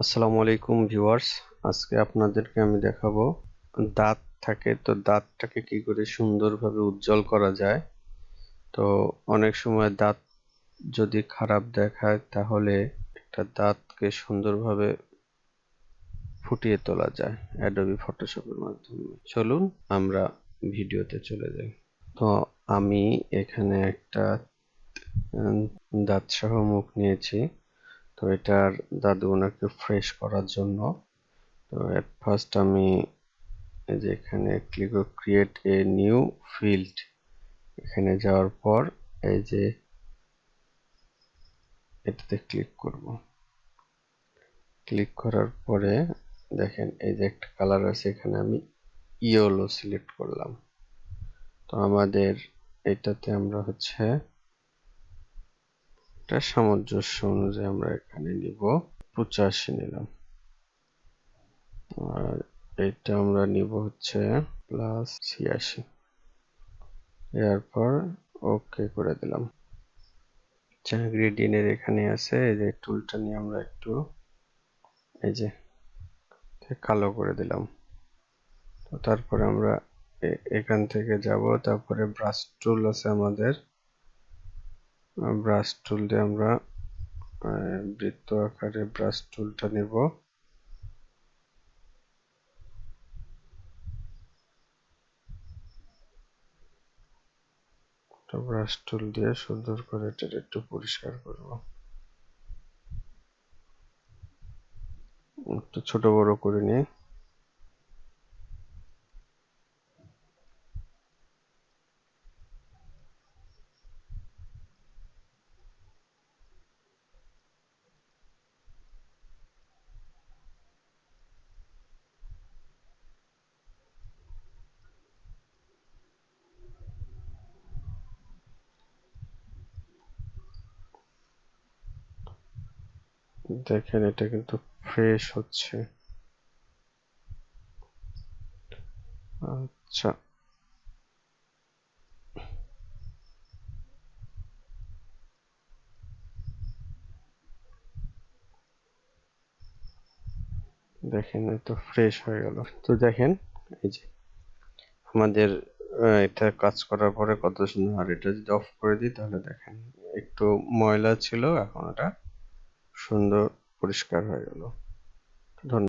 আসসালামু আলাইকুম ভিউয়ার্স, আজকে আপনাদেরকে আমি দেখাবো দাঁত থাকে তো দাঁতটাকে কি করে সুন্দরভাবে উজ্জ্বল করা যায়। তো অনেক সময় দাঁত যদি খারাপ দেখায় তাহলে একটা দাঁতকে সুন্দরভাবে ফুটিয়ে তোলা যায় অ্যাডোবি ফটোশপের মাধ্যমে। চলুন আমরা ভিডিওতে চলে যাই। তো আমি এখানে একটা দাঁত সহ মুখ নিয়েছি। তো এটার দাঁতগুলোকে ফ্রেশ করার জন্য তো এট ফার্স্ট আমি এই যে এখানে click create a new field, এখানে যাওয়ার পর এই যে এটাতে ক্লিক করব। ক্লিক করার পরে দেখেন এই যে একটা কালার আছে, এখানে আমি ইয়েলো সিলেক্ট করলাম। তো আমাদের এটাতে আমরা হচ্ছে এটা সামঞ্জস্য অনুযায়ী আমরা এখানে নিব 85 নিলাম, আর এটা আমরা নিব হচ্ছে +86। এরপর ওকে করে দিলাম। গ্রেডিয়েন্টের এখানে আছে এই যে টুলটা নিয়ে আমরা একটু এই যে কালো করে দিলাম। তো তারপরে আমরা এখান থেকে যাব, তারপরে ব্রাশ টুল আছে আমাদের, ব্রাশ টুল দিয়ে আমরা বৃত্ত আকারে ব্রাশ টুলটা নেব। তো ব্রাশ টুল দিয়ে সুন্দর করে এটা একটু পরিষ্কার করব, একটু ছোট বড় করে নিয়ে দেখেন এটা কিন্তু ফ্রেশ হচ্ছে। আচ্ছা, দেখেন এত ফ্রেশ হয়ে গেল। তো দেখেন এই যে আমাদের এটা কাজ করার পরে কত সুন্দর। আর এটা যদি অফ করে দিই তাহলে দেখেন একটু ময়লা ছিল, এখন এটা সুন্দর পরিষ্কার হয়ে গেল। ধন্যবাদ।